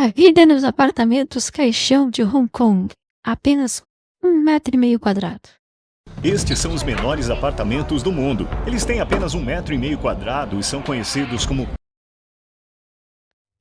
A vida nos apartamentos caixão de Hong Kong. Apenas 1,5 m². Estes são os menores apartamentos do mundo. Eles têm apenas 1,5 m² e são conhecidos como...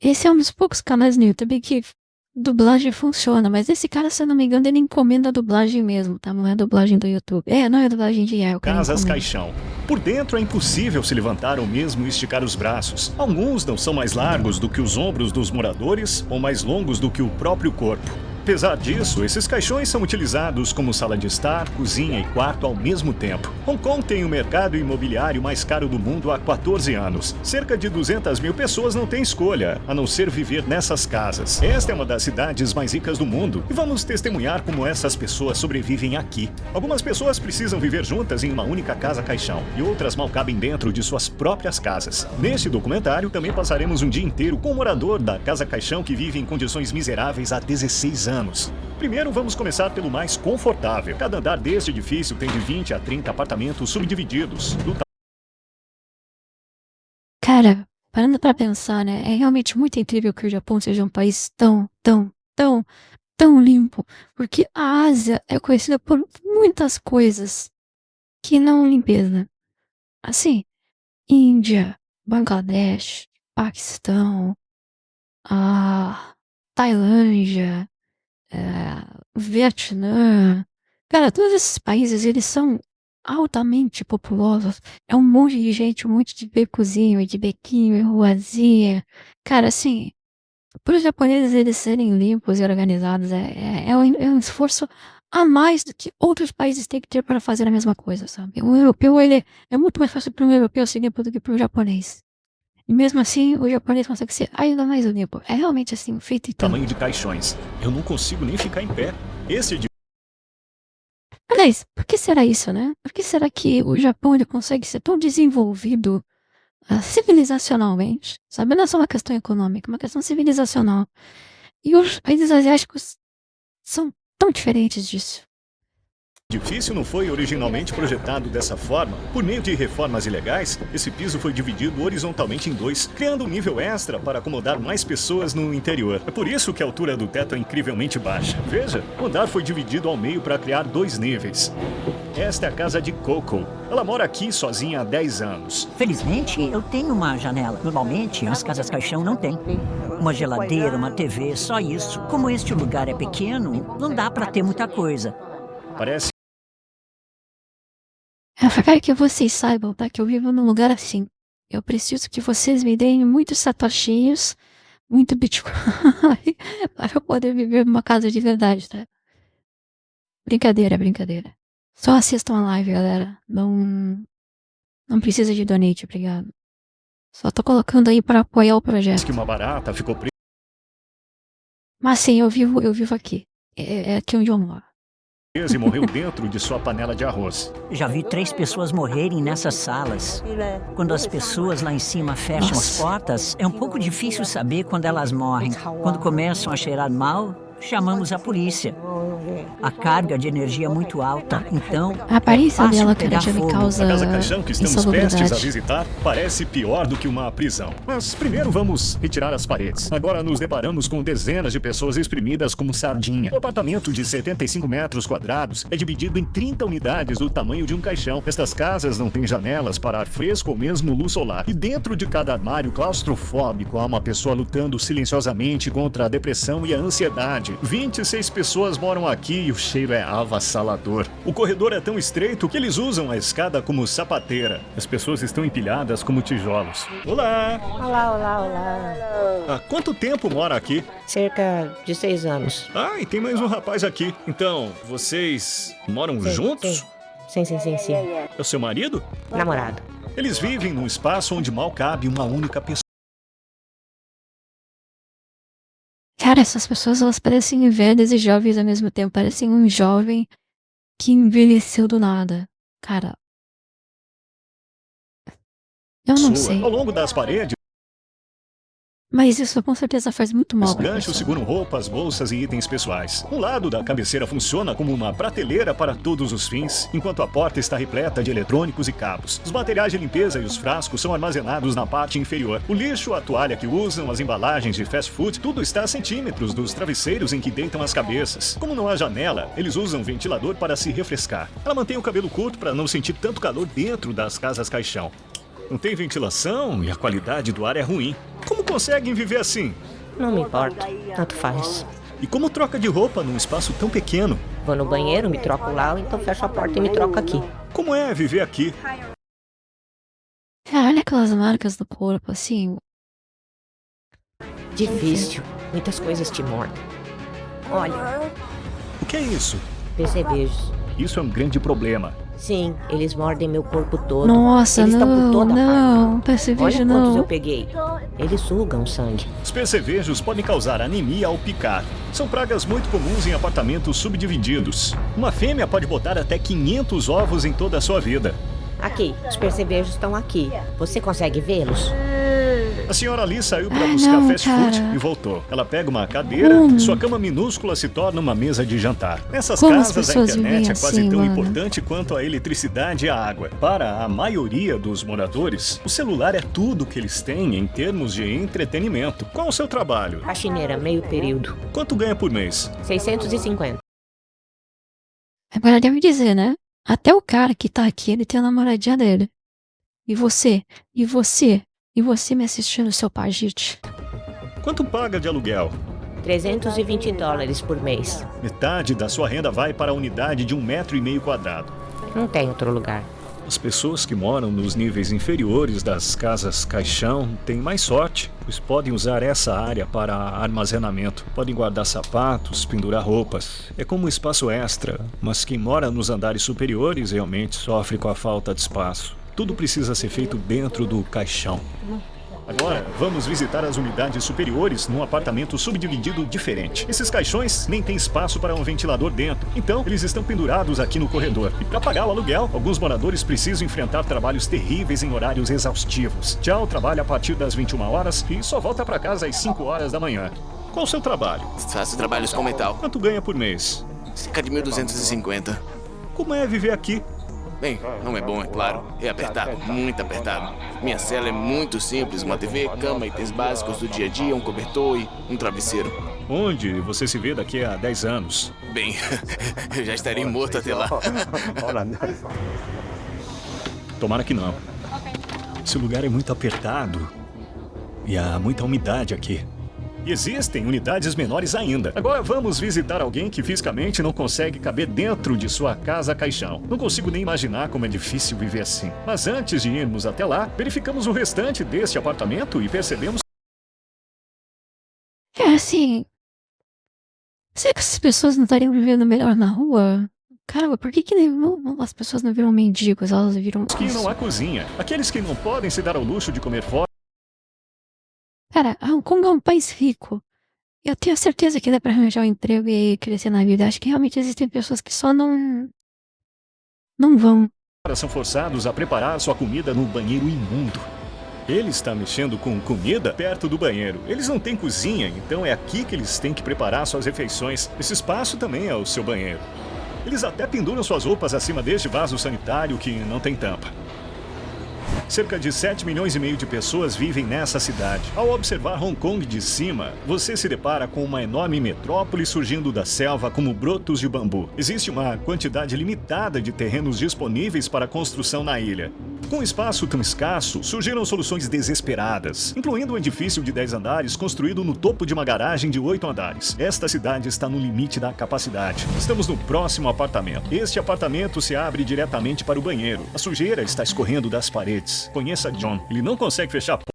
Esse é um dos poucos canais no YouTube que dublagem funciona, mas esse cara, se eu não me engano, ele encomenda a dublagem mesmo, tá? Não é a dublagem do YouTube. Não é a dublagem de o cara casas encomenda. caixão. Por dentro é impossível se levantar ou mesmo esticar os braços. Alguns não são mais largos do que os ombros dos moradores ou mais longos do que o próprio corpo. Apesar disso, esses caixões são utilizados como sala de estar, cozinha e quarto ao mesmo tempo. Hong Kong tem o mercado imobiliário mais caro do mundo há 14 anos. Cerca de 200 mil pessoas não têm escolha, a não ser viver nessas casas. Esta é uma das cidades mais ricas do mundo e vamos testemunhar como essas pessoas sobrevivem aqui. Algumas pessoas precisam viver juntas em uma única casa caixão e outras mal cabem dentro de suas próprias casas. Neste documentário, também passaremos um dia inteiro com um morador da casa caixão que vive em condições miseráveis há 16 anos. Primeiro, vamos começar pelo mais confortável. Cada andar deste edifício tem de 20 a 30 apartamentos subdivididos. Cara, parando pra pensar, né? É realmente muito incrível que o Japão seja um país tão limpo. Porque a Ásia é conhecida por muitas coisas que não limpeza. Assim, Índia, Bangladesh, Paquistão, Tailândia, Vietnã. Cara, todos esses países, eles são altamente populosos. É um monte de gente, um monte de becozinho, de bequinho, ruazinha. Cara, assim, para os japoneses eles serem limpos e organizados é um esforço a mais do que outros países têm que ter para fazer a mesma coisa, sabe? O europeu, ele é muito mais fácil para um europeu ser limpo do que para um japonês. E mesmo assim, o japonês consegue ser ainda mais limpo. É realmente assim, feito e tudo. Tamanho de caixões. Eu não consigo nem ficar em pé. Esse Aliás, por que será isso, né? Por que será que o Japão ele consegue ser tão desenvolvido civilizacionalmente? Sabe, não é só uma questão econômica, é uma questão civilizacional. E os países asiáticos são tão diferentes disso. edifício não foi originalmente projetado dessa forma. Por meio de reformas ilegais, esse piso foi dividido horizontalmente em dois, criando um nível extra para acomodar mais pessoas no interior. É por isso que a altura do teto é incrivelmente baixa. Veja, o andar foi dividido ao meio para criar 2 níveis. Esta é a casa de Coco. Ela mora aqui sozinha há 10 anos. Felizmente, eu tenho uma janela. Normalmente, as casas caixão não têm. Uma geladeira, uma TV, só isso. Como este lugar é pequeno, não dá para ter muita coisa. Parece Eu quero que vocês saibam, tá? Que eu vivo num lugar assim. Eu preciso que vocês me deem muitos satoshinhos, muito Bitcoin, para eu poder viver numa casa de verdade, tá? Brincadeira, brincadeira. Só assistam a live, galera. Não precisa de donate, obrigado. Só tô colocando aí para apoiar o projeto. que uma barata ficou presa Mas sim, eu vivo aqui. É aqui onde eu moro. e morreu dentro de sua panela de arroz. Já vi 3 pessoas morrerem nessas salas. Quando as pessoas lá em cima fecham as portas, é um pouco difícil saber quando elas morrem. Quando começam a cheirar mal, chamamos a polícia. A carga de energia é muito alta, então A aparência é fácil dela, cara, pegar já me fogo. causa A casa caixão que estamos prestes a insalubridade. visitar parece pior do que uma prisão. Mas primeiro vamos retirar as paredes. Agora nos deparamos com dezenas de pessoas exprimidas como sardinha. O apartamento de 75 m² é dividido em 30 unidades do tamanho de um caixão. Estas casas não têm janelas para ar fresco ou mesmo luz solar. E dentro de cada armário claustrofóbico há uma pessoa lutando silenciosamente contra a depressão e a ansiedade. 26 pessoas moram aqui e o cheiro é avassalador. O corredor é tão estreito que eles usam a escada como sapateira. As pessoas estão empilhadas como tijolos. Olá! Olá. Há quanto tempo mora aqui? Cerca de 6 anos. Ah, e tem mais um rapaz aqui. Então, vocês moram juntos? Sim. É o seu marido? Namorado. Eles vivem num espaço onde mal cabe uma única pessoa. Cara, essas pessoas, elas parecem velhas e jovens ao mesmo tempo. Parecem um jovem que envelheceu do nada. Cara, eu não sei. Ao longo das paredes, Mas isso com certeza faz muito mal Os pra ganchos pessoa. seguram roupas, bolsas e itens pessoais. Um lado da cabeceira funciona como uma prateleira para todos os fins, enquanto a porta está repleta de eletrônicos e cabos. Os materiais de limpeza e os frascos são armazenados na parte inferior. O lixo, a toalha que usam, as embalagens de fast food, tudo está a centímetros dos travesseiros em que deitam as cabeças. Como não há janela, eles usam um ventilador para se refrescar. Ela mantém o cabelo curto para não sentir tanto calor dentro das casas caixão. Não tem ventilação e a qualidade do ar é ruim. Como conseguem viver assim? Não me importa, tanto faz. E como troca de roupa num espaço tão pequeno? Vou no banheiro, me troco lá, ou então fecho a porta e me troco aqui. Como é viver aqui? Cara, olha aquelas marcas do corpo, assim. Difícil, muitas coisas te mordem. Olha, O que é isso? percevejos. Isso é um grande problema. Sim, eles mordem meu corpo todo. Nossa, Eles estão por não, toda não, Olha percevejo quantos eu não. peguei. Eles sugam sangue. Os percevejos podem causar anemia ao picar. São pragas muito comuns em apartamentos subdivididos. Uma fêmea pode botar até 500 ovos em toda a sua vida. Aqui, os percevejos estão aqui. Você consegue vê-los? A senhora Lee saiu para Ah, buscar não, fast food cara. e voltou. Ela pega uma cadeira e sua cama minúscula se torna uma mesa de jantar. Nessas Como as casas, a pessoas internet vivem é quase assim, tão mano? importante quanto a eletricidade e a água. Para a maioria dos moradores, o celular é tudo que eles têm em termos de entretenimento. Qual o seu trabalho? Faxineira, meio período. Quanto ganha por mês? 650. Agora deve dizer, né? Até o cara que tá aqui, ele tem a namoradinha dele. E você? E você? E você me assistindo, seu pagite? Quanto paga de aluguel? $320 por mês. Metade da sua renda vai para a unidade de 1,5 metro quadrado. Não tem outro lugar. As pessoas que moram nos níveis inferiores das casas caixão têm mais sorte, pois podem usar essa área para armazenamento. Podem guardar sapatos, pendurar roupas. É como um espaço extra, mas quem mora nos andares superiores realmente sofre com a falta de espaço. Tudo precisa ser feito dentro do caixão. Agora, vamos visitar as unidades superiores num apartamento subdividido diferente. Esses caixões nem têm espaço para um ventilador dentro, então eles estão pendurados aqui no corredor. E para pagar o aluguel, alguns moradores precisam enfrentar trabalhos terríveis em horários exaustivos. Tchau trabalha a partir das 21 horas e só volta para casa às 5 horas da manhã. Qual o seu trabalho? Faço trabalhos com metal. Quanto ganha por mês? Cerca de 1.250. Como é viver aqui? Bem, não é bom, é claro. É apertado, muito apertado. Minha cela é muito simples. Uma TV, cama, itens básicos do dia a dia, um cobertor e um travesseiro. Onde você se vê daqui a 10 anos? Bem, eu já estarei morto até lá. Tomara que não. Esse lugar é muito apertado e há muita umidade aqui. E existem unidades menores ainda. Agora vamos visitar alguém que fisicamente não consegue caber dentro de sua casa caixão. Não consigo nem imaginar como é difícil viver assim. Mas antes de irmos até lá, verificamos o restante deste apartamento e percebemos... É assim. Será que essas pessoas não estariam vivendo melhor na rua? Caramba, por que as pessoas não viram mendigos? Elas viram. que não há cozinha. Aqueles que não podem se dar ao luxo de comer fora... Cara, Hong Kong é um país rico. Eu tenho certeza que dá pra arranjar um emprego e crescer na vida. Acho que realmente existem pessoas que só não vão. são forçados a preparar sua comida no banheiro imundo. Ele está mexendo com comida perto do banheiro. Eles não têm cozinha, então é aqui que eles têm que preparar suas refeições. Esse espaço também é o seu banheiro. Eles até penduram suas roupas acima deste vaso sanitário que não tem tampa. Cerca de 7 milhões e meio de pessoas vivem nessa cidade. Ao observar Hong Kong de cima, você se depara com uma enorme metrópole surgindo da selva como brotos de bambu. Existe uma quantidade limitada de terrenos disponíveis para construção na ilha. Com um espaço tão escasso, surgiram soluções desesperadas, incluindo um edifício de 10 andares construído no topo de uma garagem de 8 andares. Esta cidade está no limite da capacidade. Estamos no próximo apartamento. Este apartamento se abre diretamente para o banheiro. A sujeira está escorrendo das paredes. Conheça John. Ele não consegue fechar a porta.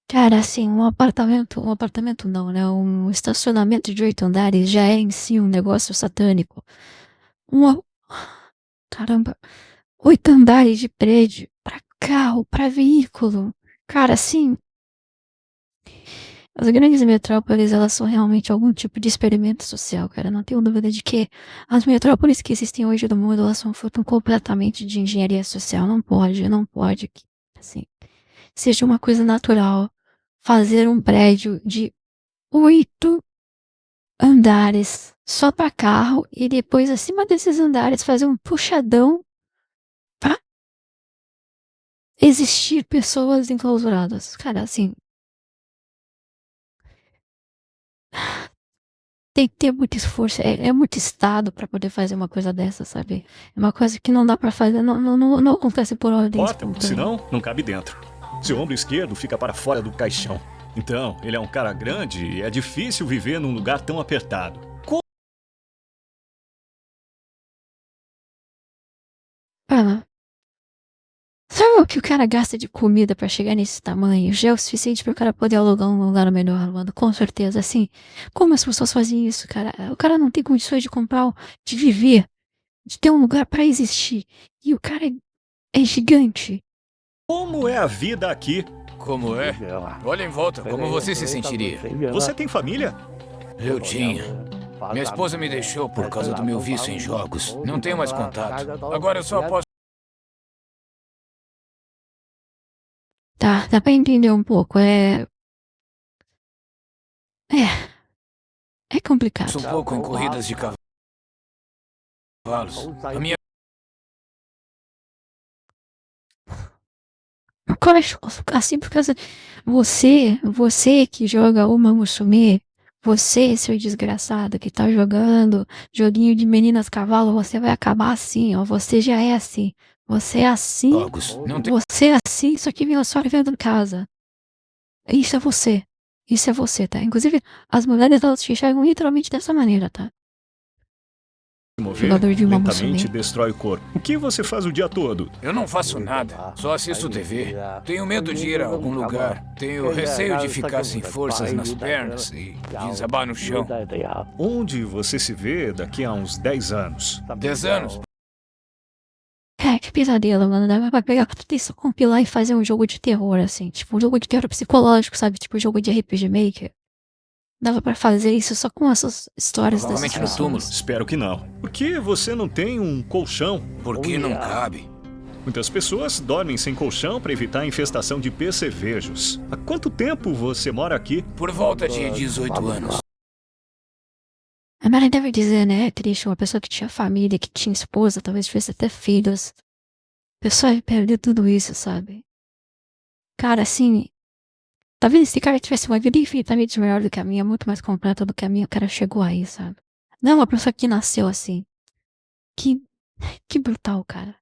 Cara, assim, um apartamento não, né? Um estacionamento de 8 andares já é em si um negócio satânico. Caramba, 8 andares de prédio pra carro, pra veículo. Cara, assim, as grandes metrópoles, elas são realmente algum tipo de experimento social, cara. Não tenho dúvida de que as metrópoles que existem hoje no mundo, elas são fruto completamente de engenharia social. Não pode que, assim, seja uma coisa natural fazer um prédio de 8 andares só para carro e depois, acima desses andares, fazer um puxadão para existir pessoas enclausuradas. Cara, assim, tem que ter muito esforço, é muito estado para poder fazer uma coisa dessa, sabe? É uma coisa que não dá para fazer, não acontece por ordem espontânea. Senão não cabe dentro. Seu ombro esquerdo fica para fora do caixão. Então, ele é um cara grande e é difícil viver num lugar tão apertado. Ah, sabe o que o cara gasta de comida pra chegar nesse tamanho? Já é o suficiente pro cara poder alugar um lugar melhor, mano. Com certeza, assim. Como as pessoas fazem isso, cara? O cara não tem condições de comprar, de viver, de ter um lugar pra existir. E o cara é gigante. Como é a vida aqui? Como é? Olha em volta, como você se sentiria? Você tem família? Eu tinha. Minha esposa me deixou por causa do meu vício em jogos. Não tenho mais contato. Agora eu só posso... Tá, dá pra entender um pouco. É complicado. Um pouco em corridas de cavalos. A minha... Assim, por causa... Você que joga Uma Musume, você, seu desgraçado, que tá jogando joguinho de meninas cavalo, você vai acabar assim, ó. Você já é assim. Você é assim. Você é assim, só que vem só vivendo em casa. Isso é você. Isso é você, tá? Inclusive, as mulheres, elas te enxergam literalmente dessa maneira, tá? Jogador de Uma Musume. Lentamente destrói o corpo. O que você faz o dia todo? Eu não faço nada, só assisto TV. Tenho medo de ir a algum lugar. Tenho receio de ficar sem forças nas pernas e desabar no chão. Onde você se vê daqui a uns 10 anos? 10 anos? Que pesadelo, mano. Dá pra pegar, tem só compilar e fazer um jogo de terror, assim. Tipo, um jogo de terror psicológico, sabe? Tipo, um jogo de RPG Maker. Dava pra fazer isso só com essas histórias dessas pessoas. Espero que não. Por que você não tem um colchão? Porque não cabe. Muitas pessoas dormem sem colchão para evitar a infestação de percevejos. Há quanto tempo você mora aqui? Por volta de 18 anos. A Mary deve dizer, né? É triste, uma pessoa que tinha família, que tinha esposa, talvez tivesse até filhos. A pessoa ia perder tudo isso, sabe? Cara, assim... Talvez esse cara tivesse uma vida infinitamente melhor do que a minha, muito mais completa do que a minha, o cara chegou aí, sabe? Não, uma pessoa que nasceu assim. Que brutal, cara.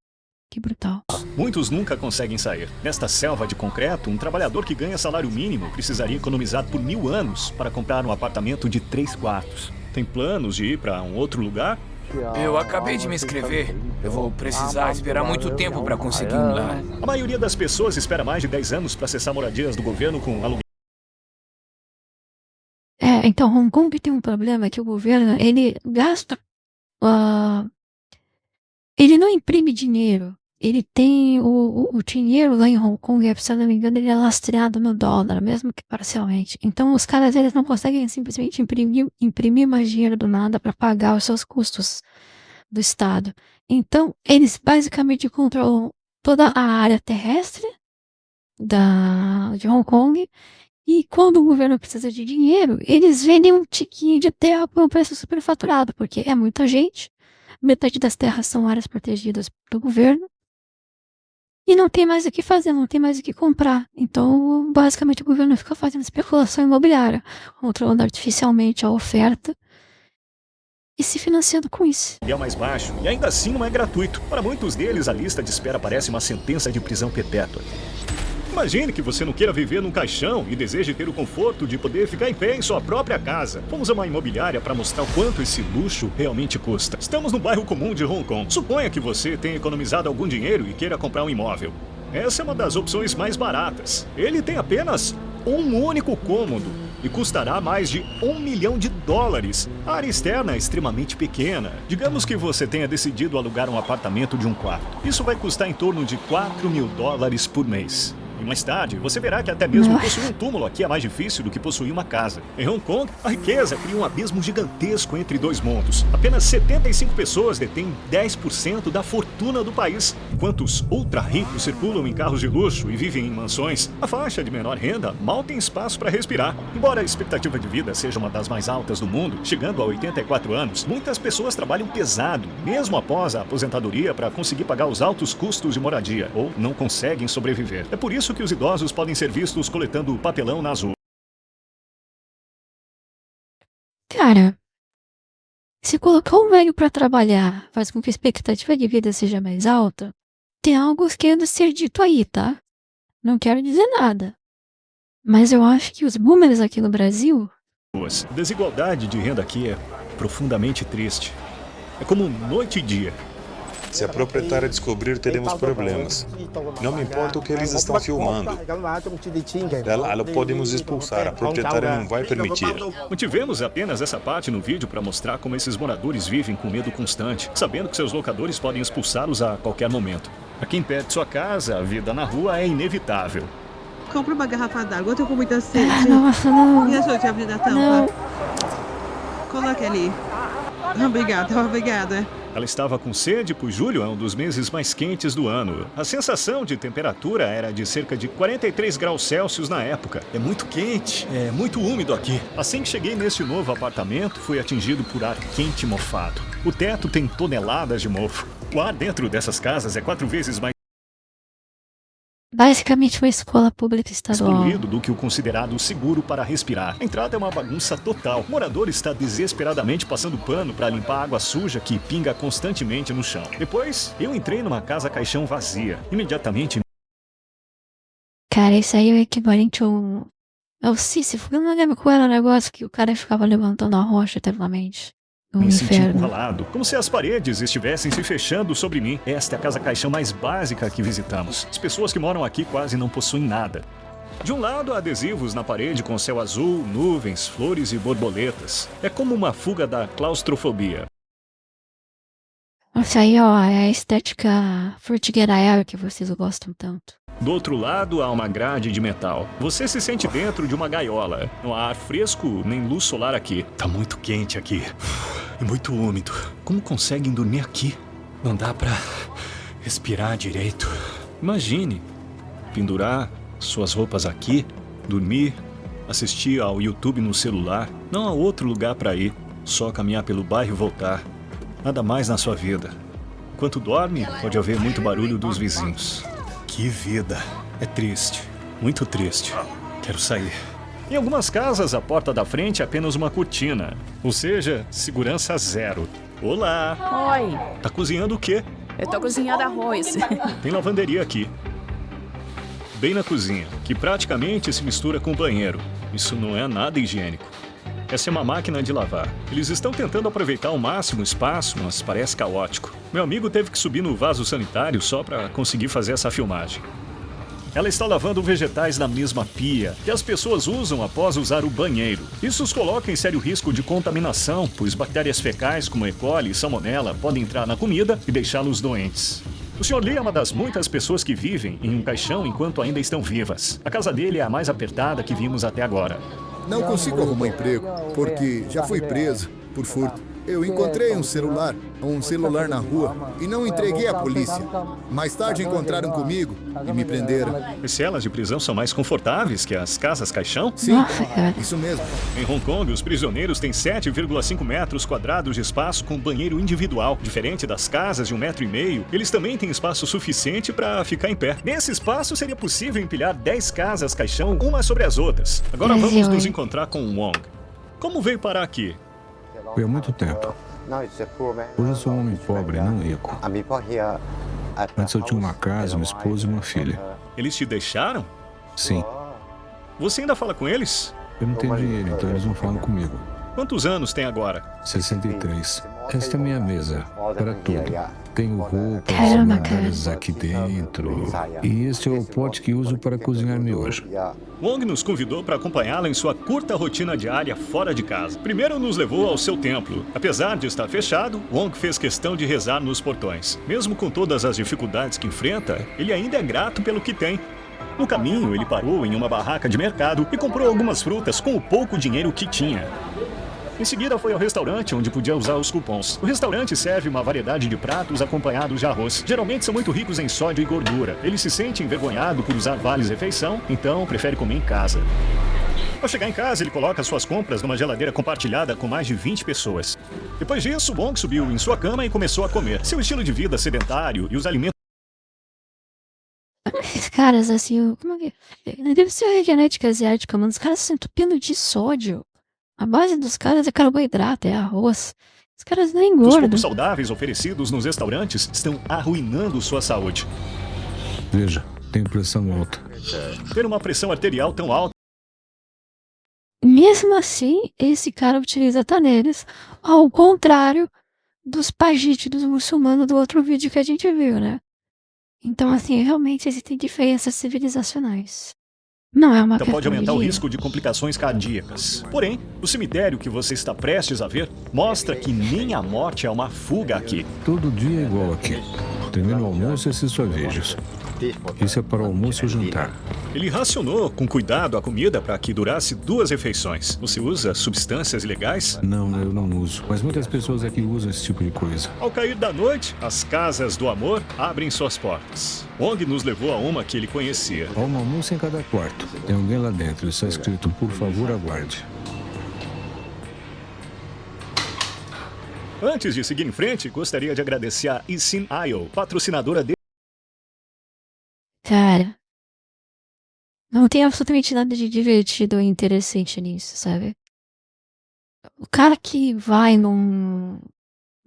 Que brutal. Muitos nunca conseguem sair. Nesta selva de concreto, um trabalhador que ganha salário mínimo precisaria economizar por 1000 anos para comprar um apartamento de 3 quartos. Tem planos de ir para um outro lugar? Eu acabei de me inscrever. Eu vou precisar esperar muito tempo para conseguir um lar. A maioria das pessoas espera mais de 10 anos para acessar moradias do governo com aluguel. Então, Hong Kong tem um problema que o governo, ele gasta... ele não imprime dinheiro. Ele tem o dinheiro lá em Hong Kong, se eu não me engano, ele é lastreado no dólar, mesmo que parcialmente. Então, os caras, eles não conseguem simplesmente imprimir mais dinheiro do nada para pagar os seus custos do Estado. Então, eles basicamente controlam toda a área terrestre de Hong Kong. E quando o governo precisa de dinheiro, eles vendem um tiquinho de terra por um preço superfaturado, porque é muita gente. Metade das terras são áreas protegidas do governo. E não tem mais o que fazer, não tem mais o que comprar. Então, basicamente, o governo fica fazendo especulação imobiliária, controlando artificialmente a oferta e se financiando com isso. É o mais baixo e ainda assim não é gratuito. Para muitos deles, a lista de espera parece uma sentença de prisão perpétua. Imagine que você não queira viver num caixão e deseje ter o conforto de poder ficar em pé em sua própria casa. Vamos a uma imobiliária para mostrar o quanto esse luxo realmente custa. Estamos no bairro comum de Hong Kong. Suponha que você tenha economizado algum dinheiro e queira comprar um imóvel. Essa é uma das opções mais baratas. Ele tem apenas um único cômodo e custará mais de $1 milhão. A área externa é extremamente pequena. Digamos que você tenha decidido alugar um apartamento de um quarto. Isso vai custar em torno de $4.000 por mês. E mais tarde, você verá que até mesmo Nossa. possuir um túmulo aqui é mais difícil do que possuir uma casa. Em Hong Kong, a riqueza cria um abismo gigantesco entre dois mundos. Apenas 75 pessoas detêm 10% da fortuna do país. Enquanto os ultra-ricos circulam em carros de luxo e vivem em mansões, a faixa de menor renda mal tem espaço para respirar. Embora a expectativa de vida seja uma das mais altas do mundo, chegando a 84 anos, muitas pessoas trabalham pesado, mesmo após a aposentadoria, para conseguir pagar os altos custos de moradia, ou não conseguem sobreviver. É por isso que os idosos podem ser vistos coletando papelão nas ruas. Cara, se colocar um velho pra trabalhar faz com que a expectativa de vida seja mais alta, tem algo querendo ser dito aí, tá? Não quero dizer nada. Mas eu acho que os boomers aqui no Brasil... A desigualdade de renda aqui é profundamente triste. É como noite e dia. Se a proprietária descobrir, teremos problemas. Não me importa o que eles estão filmando. Ela pode nos expulsar, a proprietária não vai permitir. Mantivemos apenas essa parte no vídeo para mostrar como esses moradores vivem com medo constante, sabendo que seus locadores podem expulsá-los a qualquer momento. A quem perde sua casa, a vida na rua é inevitável. Compra uma garrafa d'água, eu tô com muita sede. Ah, nossa, não. Me ajude a abrir a tampa. Não. Coloque ali. Obrigada. Ela estava com sede, pois julho é um dos meses mais quentes do ano. A sensação de temperatura era de cerca de 43 graus Celsius na época. É muito quente, é muito úmido aqui. Assim que cheguei neste novo apartamento, fui atingido por ar quente e mofado. O teto tem toneladas de mofo. O ar dentro dessas casas é 4 vezes mais Basicamente uma escola pública estadual. poluído do que o considerado seguro para respirar. A entrada é uma bagunça total. O morador está desesperadamente passando pano para limpar a água suja que pinga constantemente no chão. Depois, eu entrei numa casa caixão vazia. Imediatamente... Cara, isso aí é o equivalente ao Sísifo. Eu não lembro qual era o negócio que o cara ficava levantando a rocha eternamente. No Me senti inferno. encurralado, como se as paredes estivessem se fechando sobre mim. Esta é a casa caixão mais básica que visitamos. As pessoas que moram aqui quase não possuem nada. De um lado, há adesivos na parede com céu azul, nuvens, flores e borboletas. É como uma fuga da claustrofobia. Isso aí, ó, é a estética Fortigeiraia que vocês gostam tanto. Do outro lado, há uma grade de metal. Você se sente dentro de uma gaiola. Não há ar fresco nem luz solar aqui. Tá muito quente aqui. E muito úmido. Como conseguem dormir aqui? Não dá pra respirar direito. Imagine pendurar suas roupas aqui, dormir, assistir ao YouTube no celular. Não há outro lugar pra ir. Só caminhar pelo bairro e voltar. Nada mais na sua vida. Enquanto dorme, pode haver muito barulho dos vizinhos. Que vida. É triste. Muito triste. Quero sair. Em algumas casas, a porta da frente é apenas uma cortina. Ou seja, segurança zero. Olá! Oi, Tá cozinhando o quê? eu tô cozinhando arroz. Tem lavanderia aqui. Bem na cozinha, que praticamente se mistura com o banheiro. Isso não é nada higiênico. Essa é uma máquina de lavar. Eles estão tentando aproveitar ao máximo o espaço, mas parece caótico. Meu amigo teve que subir no vaso sanitário só para conseguir fazer essa filmagem. Ela está lavando vegetais na mesma pia que as pessoas usam após usar o banheiro. Isso os coloca em sério risco de contaminação, pois bactérias fecais como E. coli e salmonella podem entrar na comida e deixá-los doentes. O Sr. Lee é uma das muitas pessoas que vivem em um caixão enquanto ainda estão vivas. A casa dele é a mais apertada que vimos até agora. Não consigo arrumar emprego, porque já fui preso por furto. Eu encontrei um celular na rua e não entreguei à polícia. Mais tarde encontraram comigo e me prenderam. As celas de prisão são mais confortáveis que as casas caixão? Sim, Nossa, cara. isso mesmo. Em Hong Kong, os prisioneiros têm 7,5 metros quadrados de espaço com banheiro individual. Diferente das casas de 1,5 metro, eles também têm espaço suficiente para ficar em pé. Nesse espaço, seria possível empilhar 10 casas caixão, umas sobre as outras. Agora Brasil, vamos nos hein? encontrar com o Wong. Como veio parar aqui? Foi há muito tempo. Hoje eu sou um homem pobre, não rico. Antes eu tinha uma casa, uma esposa e uma filha. Eles te deixaram? Sim, Você ainda fala com eles? eu não tenho dinheiro, então eles não falam comigo. Quantos anos tem agora? 63. Esta é minha mesa, para tudo. Tenho roupas, Caramba, sandálias aqui dentro. E este é o pote que uso para cozinhar miojo. Wong nos convidou para acompanhá-la em sua curta rotina diária fora de casa. Primeiro nos levou ao seu templo. Apesar de estar fechado, Wong fez questão de rezar nos portões. Mesmo com todas as dificuldades que enfrenta, ele ainda é grato pelo que tem. No caminho, ele parou em uma barraca de mercado e comprou algumas frutas com o pouco dinheiro que tinha. Em seguida, foi ao restaurante onde podia usar os cupons. O restaurante serve uma variedade de pratos acompanhados de arroz. Geralmente são muito ricos em sódio e gordura. Ele se sente envergonhado por usar vales-refeição, então prefere comer em casa. Ao chegar em casa, ele coloca suas compras numa geladeira compartilhada com mais de 20 pessoas. Depois disso, Wong subiu em sua cama e começou a comer. Seu estilo de vida sedentário e os alimentos... Esses caras, assim, como é que... Deve ser a genética asiática, mano. Os caras se entupindo de sódio. A base dos caras é carboidrato, é arroz. Os caras não Os engordam. poucos saudáveis oferecidos nos restaurantes estão arruinando sua saúde. Veja, tenho pressão alta. Ter uma pressão arterial tão alta Mesmo assim, esse cara utiliza taneres, ao contrário dos pagítidos muçulmanos do outro vídeo que a gente viu, né? Então, assim, realmente existem diferenças civilizacionais. Não é uma questão pode aumentar de o dia. risco de complicações cardíacas. Porém, o cemitério que você está prestes a ver mostra que nem a morte é uma fuga aqui. Todo dia é igual aqui. Termina o almoço e assisto a vídeos. Isso é para o almoço ou jantar. Ele racionou com cuidado a comida para que durasse 2 refeições. Você usa substâncias ilegais? Não, eu não uso. Mas muitas pessoas aqui usam esse tipo de coisa. Ao cair da noite, as casas do amor abrem suas portas. Wong nos levou a uma que ele conhecia. Há uma moça em cada quarto. Tem alguém lá dentro. Está escrito, por favor, aguarde. Antes de seguir em frente, gostaria de agradecer a Isin Ayo, patrocinadora dele. Cara, não tem absolutamente nada de divertido ou interessante nisso, sabe? O cara que vai num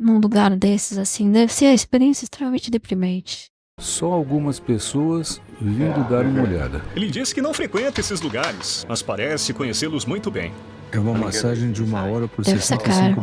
lugar desses, assim, deve ser a experiência extremamente deprimente. Só algumas pessoas vindo dar uma olhada. Ele disse que não frequenta esses lugares, mas parece conhecê-los muito bem. É uma massagem de 1 hora por Deve ser $65.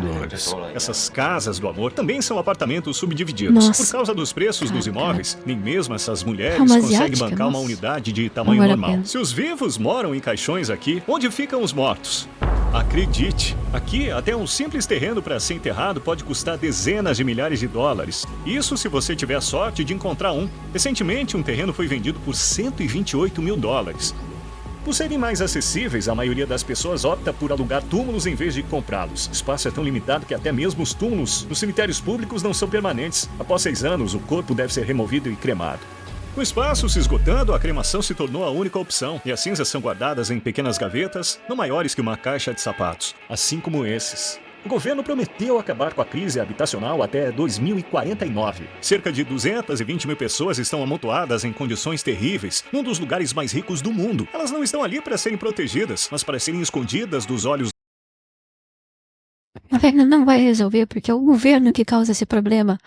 caro. Essas casas do amor também são apartamentos subdivididos. Nossa. Por causa dos preços dos Cara. imóveis, nem mesmo essas mulheres É uma conseguem asiática, bancar uma nossa. unidade de tamanho Não vale a normal. pena. Se os vivos moram em caixões aqui, onde ficam os mortos? Acredite, aqui até um simples terreno para ser enterrado pode custar dezenas de milhares de dólares. Isso se você tiver sorte de encontrar um. Recentemente, um terreno foi vendido por $128 mil. Por serem mais acessíveis, a maioria das pessoas opta por alugar túmulos em vez de comprá-los. O espaço é tão limitado que até mesmo os túmulos nos cemitérios públicos não são permanentes. Após 6 anos, o corpo deve ser removido e cremado. Com o espaço se esgotando, a cremação se tornou a única opção, e as cinzas são guardadas em pequenas gavetas, não maiores que uma caixa de sapatos, assim como esses. O governo prometeu acabar com a crise habitacional até 2049. Cerca de 220 mil pessoas estão amontoadas em condições terríveis, num dos lugares mais ricos do mundo. Elas não estão ali para serem protegidas, mas para serem escondidas dos olhos. O governo não vai resolver porque é o governo que causa esse problema.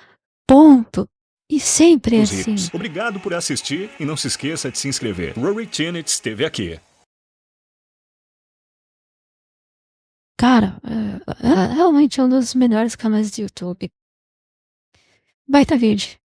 Ponto. E sempre é dos assim. ricos. Obrigado por assistir e não se esqueça de se inscrever. Rory Tinnett esteve aqui. Cara, realmente é um dos melhores canais do YouTube. Baita vídeo.